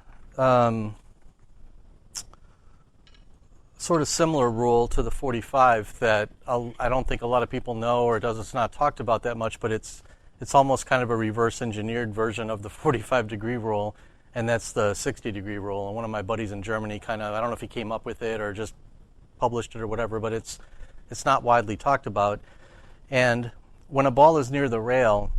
sort of similar rule to the 45 that I don't think a lot of people know, or it's not talked about that much, but it's almost kind of a reverse engineered version of the 45 degree rule, and that's the 60 degree rule. And one of my buddies in Germany I don't know if he came up with it or just published it or whatever, but it's not widely talked about. And when a ball is near the rail,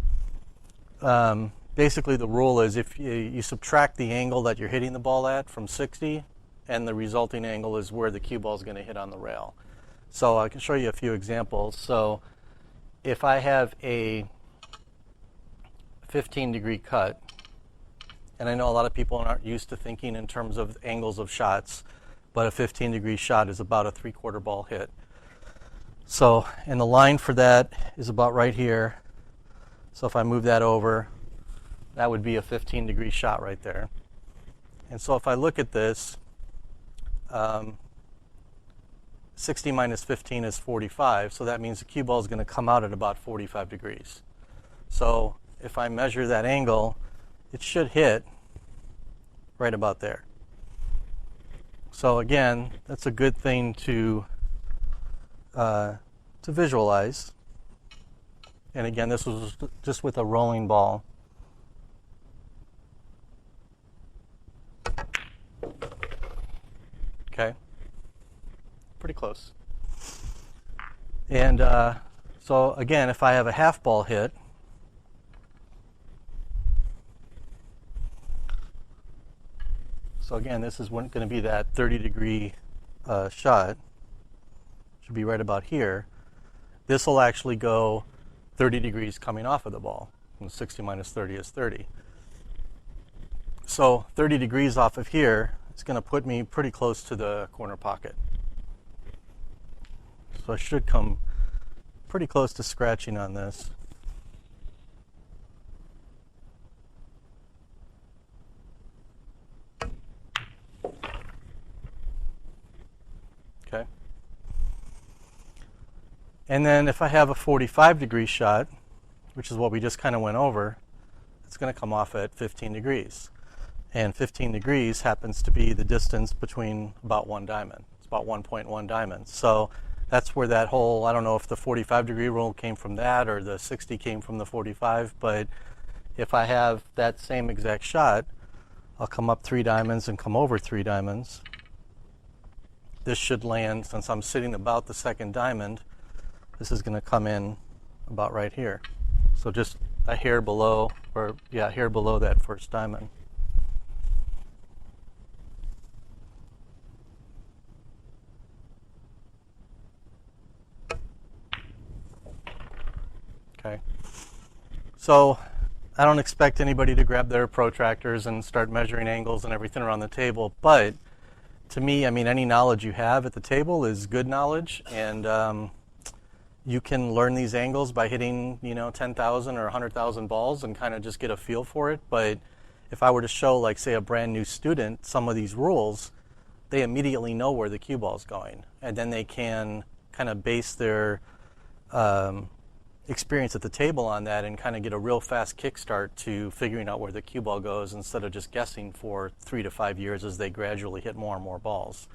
basically the rule is if you subtract the angle that you're hitting the ball at from 60, and the resulting angle is where the cue ball is going to hit on the rail. So I can show you a few examples. So if I have a 15 degree cut and I know a lot of people aren't used to thinking in terms of angles of shots, but a 15-degree shot is about a 3/4 ball hit. So, and the line for that is about right here. So if I move that over, that would be a 15-degree shot right there. And so if I look at this, 60 minus 15 is 45, so that means the cue ball is going to come out at about 45 degrees. So if I measure that angle, it should hit right about there. So again, that's a good thing to visualize. And again, this was just with a rolling ball. Okay, pretty close. And so again, if I have a half ball hit, so again, this is going to be that 30-degree shot. Should be right about here. This will actually go 30 degrees coming off of the ball. And 60 minus 30 is 30. So 30 degrees off of here is going to put me pretty close to the corner pocket. So I should come pretty close to scratching on this. Okay. And then if I have a 45-degree shot, which is what we just kind of went over, it's going to come off at 15 degrees. And 15 degrees happens to be the distance between about one diamond. It's about 1.1 diamonds. So that's where that whole, I don't know if the 45-degree rule came from that or the 60 came from the 45, but if I have that same exact shot, I'll come up 3 diamonds and come over 3 diamonds. This should land, since I'm sitting about the second diamond, this is going to come in about right here. So just a hair below, or yeah, a hair below that first diamond. Okay. So I don't expect anybody to grab their protractors and start measuring angles and everything around the table, but to me, I mean, any knowledge you have at the table is good knowledge, and you can learn these angles by hitting, 10,000 or 100,000 balls and kind of just get a feel for it. But if I were to show, like, say, a brand new student some of these rules, they immediately know where the cue ball is going, and then they can kind of base their experience at the table on that and kind of get a real fast kickstart to figuring out where the cue ball goes instead of just guessing for 3 to 5 years as they gradually hit more and more balls.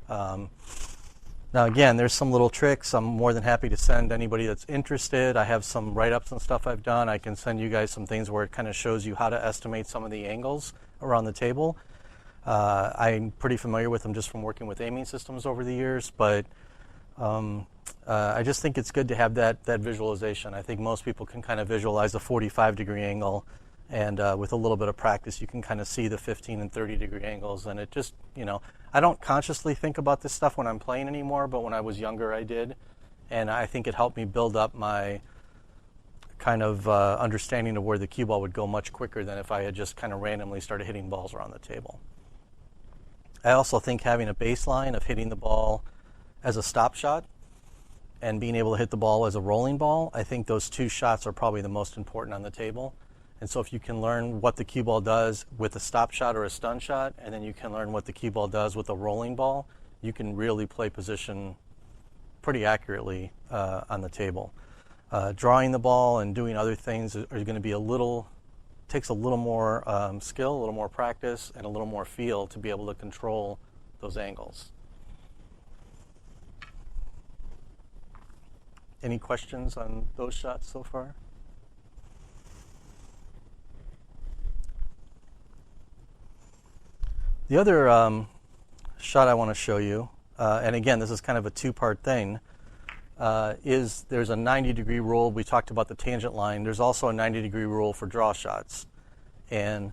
Now again, there's some little tricks. I'm more than happy to send anybody that's interested. I have some write-ups and stuff I've done. I can send you guys some things where it kind of shows you how to estimate some of the angles around the table. I'm pretty familiar with them just from working with aiming systems over the years, but I just think it's good to have that visualization. I think most people can kind of visualize a 45-degree angle, and with a little bit of practice, you can kind of see the 15 and 30-degree angles. And it just, I don't consciously think about this stuff when I'm playing anymore, but when I was younger, I did. And I think it helped me build up my kind of understanding of where the cue ball would go much quicker than if I had just kind of randomly started hitting balls around the table. I also think having a baseline of hitting the ball as a stop shot and being able to hit the ball as a rolling ball, I think those 2 shots are probably the most important on the table. And so if you can learn what the cue ball does with a stop shot or a stun shot, and then you can learn what the cue ball does with a rolling ball, you can really play position pretty accurately on the table. Drawing the ball and doing other things are going to be takes a little more skill, a little more practice, and a little more feel to be able to control those angles. Any questions on those shots so far? The other shot I want to show you, and again, this is kind of a 2-part thing, is there's a 90-degree rule. We talked about the tangent line. There's also a 90-degree rule for draw shots. And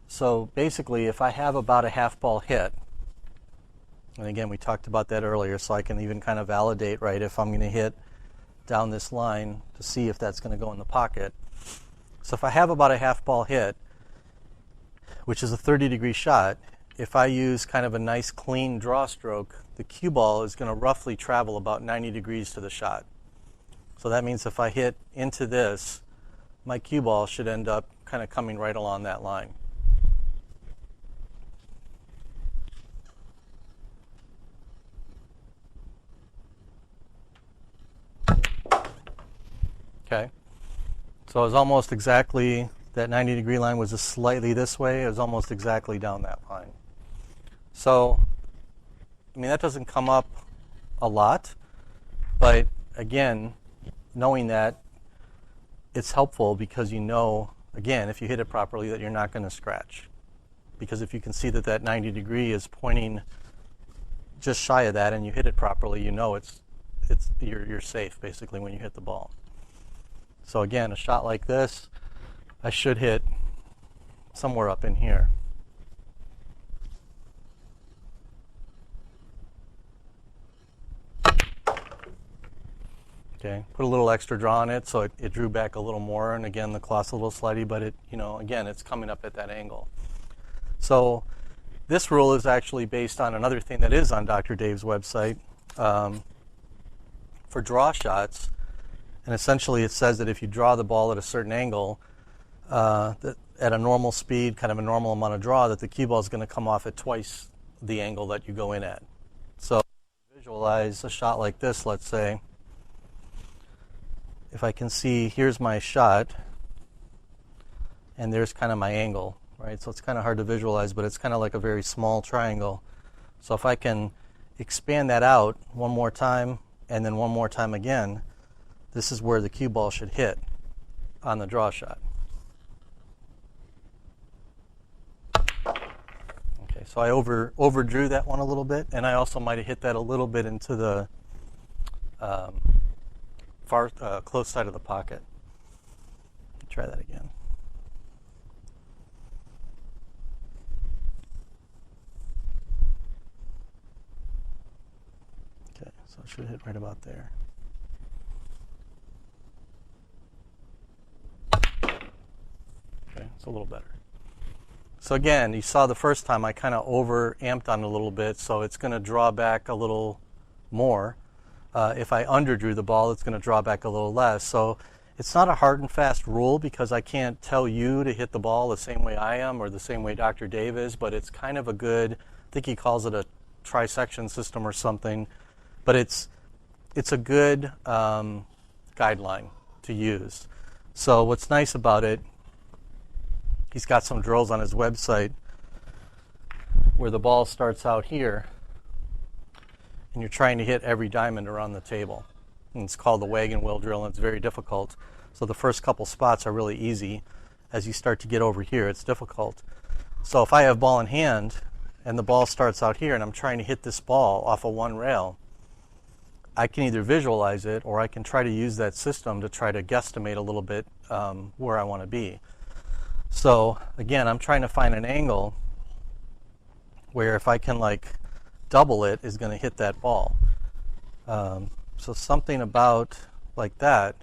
so basically, if I have about a half ball hit, and again, we talked about that earlier, so I can even kind of validate, right, if I'm going to hit down this line to see if that's going to go in the pocket. So if I have about a half ball hit, which is a 30-degree shot, if I use kind of a nice clean draw stroke, the cue ball is going to roughly travel about 90 degrees to the shot. So that means if I hit into this, my cue ball should end up kind of coming right along that line. Okay, so it was almost exactly, that 90-degree line was just slightly this way. It was almost exactly down that line. So, I mean, that doesn't come up a lot, but again, knowing that, it's helpful because you know, again, if you hit it properly, that you're not going to scratch. Because if you can see that that 90 degree is pointing just shy of that and you hit it properly, you know you're safe basically when you hit the ball. So again, a shot like this, I should hit somewhere up in here. Okay, put a little extra draw on it so it drew back a little more, and again the cloth's a little slidey, but again it's coming up at that angle. So this rule is actually based on another thing that is on Dr. Dave's website for draw shots. And essentially it says that if you draw the ball at a certain angle, that at a normal speed, kind of a normal amount of draw, that the cue ball is going to come off at twice the angle that you go in at. So visualize a shot like this, let's say. If I can see, here's my shot, and there's kind of my angle, right? So it's kind of hard to visualize, but it's kind of like a very small triangle. So if I can expand that out one more time, and then one more time again, this is where the cue ball should hit on the draw shot. Okay, so I overdrew that one a little bit, and I also might have hit that a little bit into the far close side of the pocket. Try that again. Okay, so it should hit right about there. Okay, it's a little better. So again, you saw the first time I kind of over-amped on it a little bit, so it's going to draw back a little more. If I underdrew the ball, it's going to draw back a little less. So it's not a hard and fast rule because I can't tell you to hit the ball the same way I am or the same way Dr. Dave is, but it's kind of a good, I think he calls it a trisection system or something, but it's a good guideline to use. So what's nice about it, he's got some drills on his website where the ball starts out here and you're trying to hit every diamond around the table. And it's called the wagon wheel drill, and it's very difficult. So the first couple spots are really easy. As you start to get over here, it's difficult. So if I have ball in hand and the ball starts out here and I'm trying to hit this ball off of one rail, I can either visualize it or I can try to use that system to try to guesstimate a little bit where I want to be. So again, I'm trying to find an angle where if I can like double it is going to hit that ball. So something about like that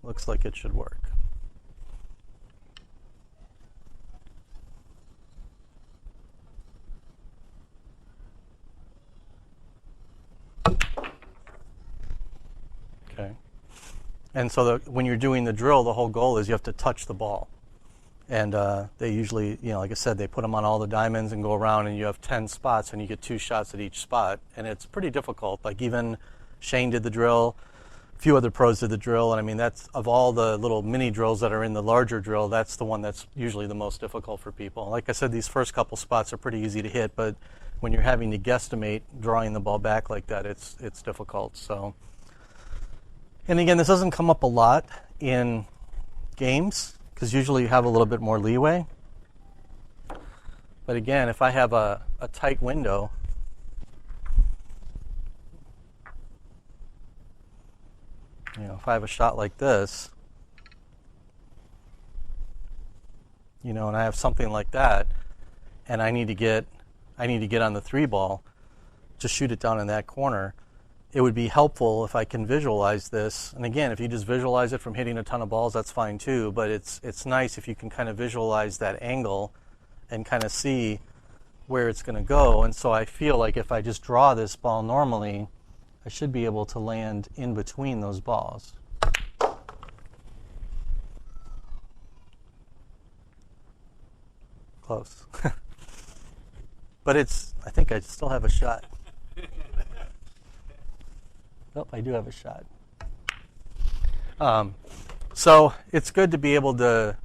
looks like it should work. Okay. And so when you're doing the drill, the whole goal is you have to touch the ball. And they usually, like I said, they put them on all the diamonds and go around, and you have 10 spots, and you get 2 shots at each spot. And it's pretty difficult. Like even Shane did the drill, a few other pros did the drill, and I mean, that's of all the little mini drills that are in the larger drill, that's the one that's usually the most difficult for people. Like I said, these first couple spots are pretty easy to hit, but when you're having to guesstimate drawing the ball back like that, it's difficult. So, and again, this doesn't come up a lot in games, because usually you have a little bit more leeway. But again, if I have a tight window, if I have a shot like this, and I have something like that, and I need to get on the 3 ball, just shoot it down in that corner, it would be helpful if I can visualize this. And again, if you just visualize it from hitting a ton of balls, that's fine too. But it's nice if you can kind of visualize that angle and kind of see where it's going to go. And so I feel like if I just draw this ball normally, I should be able to land in between those balls. Close. But I think I still have a shot. Nope, I do have a shot. So it's good to be able to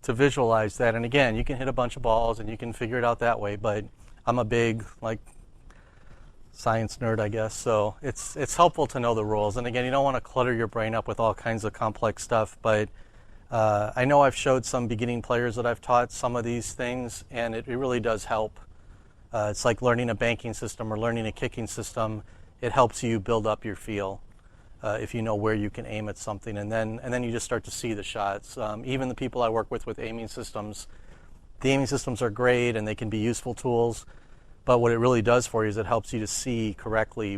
visualize that. And again, you can hit a bunch of balls and you can figure it out that way. But I'm a big science nerd, I guess. So it's helpful to know the rules. And again, you don't want to clutter your brain up with all kinds of complex stuff. But I know I've showed some beginning players that I've taught some of these things, and it really does help. It's like learning a banking system or learning a kicking system. It helps you build up your feel if you know where you can aim at something, and then you just start to see the shots. Even the people I work with aiming systems, the aiming systems are great and they can be useful tools, but what it really does for you is it helps you to see correctly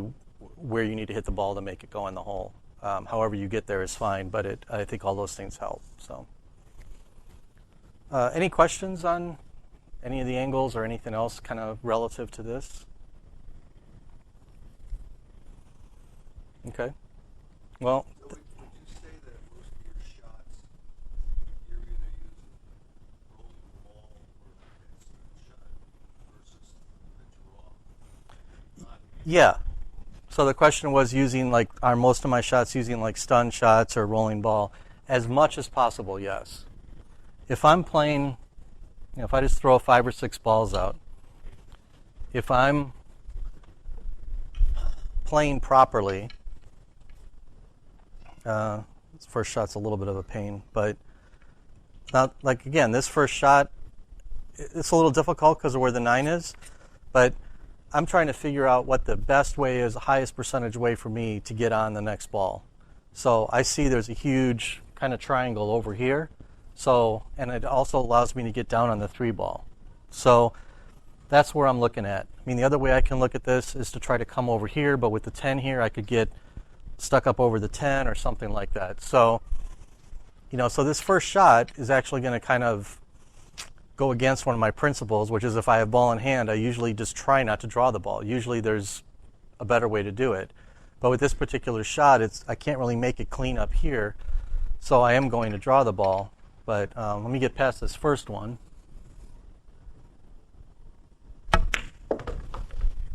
where you need to hit the ball to make it go in the hole. However you get there is fine, but I think all those things help. So, any questions on any of the angles or anything else kind of relative to this? Okay. Well, So would you say that most of your shots, you're either using rolling the ball or instant shot versus the draw? yeah. So the question was using are most of my shots using stun shots or rolling ball? As much as possible, yes. If I'm playing, if I just throw 5 or 6 balls out, if I'm playing properly, this first shot's a little bit of a pain, but not again, this first shot, it's a little difficult because of where the 9 is, but I'm trying to figure out what the best way is, the highest percentage way for me to get on the next ball. So I see there's a huge kind of triangle over here. So, and it also allows me to get down on the 3 ball. So that's where I'm looking at. I mean, the other way I can look at this is to try to come over here, but with the 10 here, I could get stuck up over the 10 or something like that. So, so this first shot is actually going to kind of go against one of my principles, which is if I have ball in hand, I usually just try not to draw the ball. Usually there's a better way to do it. But with this particular shot, I can't really make it clean up here, so I am going to draw the ball. But let me get past this first one.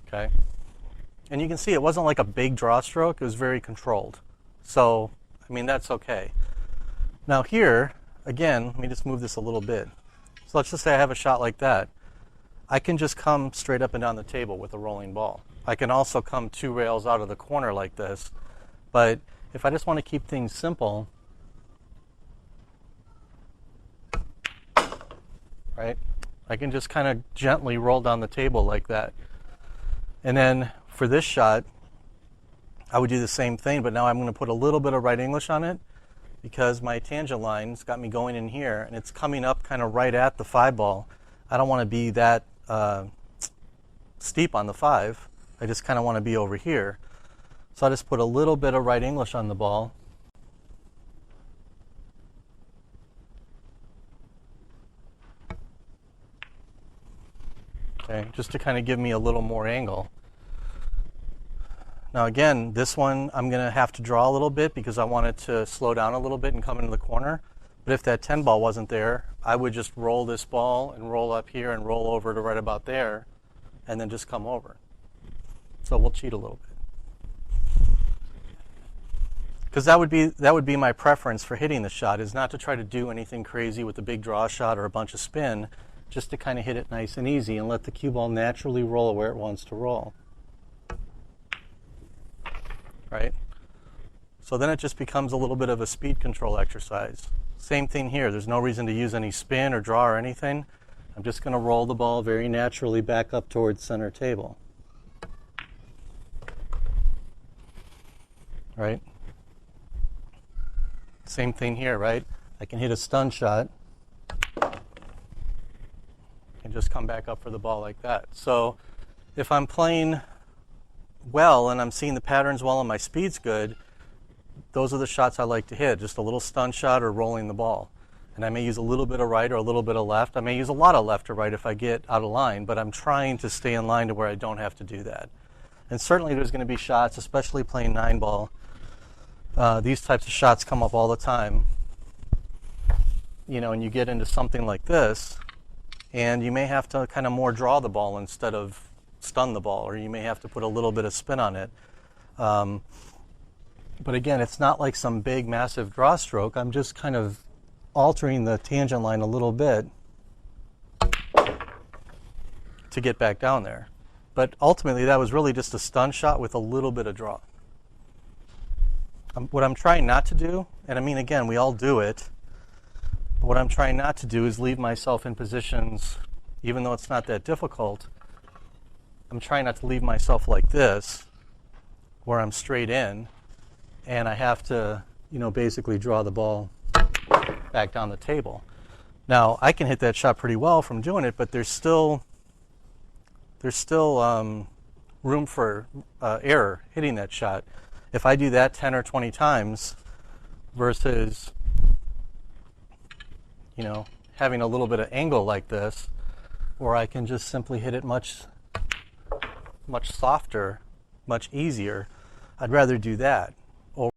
Okay. And you can see it wasn't like a big draw stroke. It was very controlled. So, I mean, that's okay. Now here, again, let me just move this a little bit. So let's just say I have a shot like that. I can just come straight up and down the table with a rolling ball. I can also come 2 rails out of the corner like this. But if I just want to keep things simple, right, I can just kind of gently roll down the table like that. And then for this shot, I would do the same thing, but now I'm going to put a little bit of right English on it because my tangent line's got me going in here, and it's coming up kind of right at the 5 ball. I don't want to be that steep on the 5. I just kind of want to be over here. So I just put a little bit of right English on the ball. Okay, just to kind of give me a little more angle. Now again, this one I'm going to have to draw a little bit because I want it to slow down a little bit and come into the corner. But if that 10 ball wasn't there, I would just roll this ball and roll up here and roll over to right about there and then just come over. So we'll cheat a little bit. Because that would be my preference for hitting the shot, is not to try to do anything crazy with a big draw shot or a bunch of spin, just to kind of hit it nice and easy and let the cue ball naturally roll where it wants to roll. Right? So then it just becomes a little bit of a speed control exercise. Same thing here. There's no reason to use any spin or draw or anything. I'm just going to roll the ball very naturally back up towards center table. Right? Same thing here, right? I can hit a stun shot and just come back up for the ball like that. So if I'm playing well and I'm seeing the patterns well and my speed's good, those are the shots I like to hit, just a little stun shot or rolling the ball. And I may use a little bit of right or a little bit of left. I may use a lot of left or right if I get out of line, but I'm trying to stay in line to where I don't have to do that. And certainly there's going to be shots, especially playing 9-ball. These types of shots come up all the time. You know, and you get into something like this, and you may have to kind of more draw the ball instead of stun the ball, or you may have to put a little bit of spin on it. But again, it's not like some big, massive draw stroke. I'm just kind of altering the tangent line a little bit to get back down there. But ultimately, that was really just a stun shot with a little bit of draw. What I'm trying not to do, and I mean, again, we all do it, but what I'm trying not to do is leave myself in positions, even though it's not that difficult, I'm trying not to leave myself like this, where I'm straight in, and I have to, you know, basically draw the ball back down the table. Now, I can hit that shot pretty well from doing it, but there's still room for error hitting that shot. If I do that 10 or 20 times versus, you know, having a little bit of angle like this, where I can just simply hit it much softer, much easier, I'd rather do that.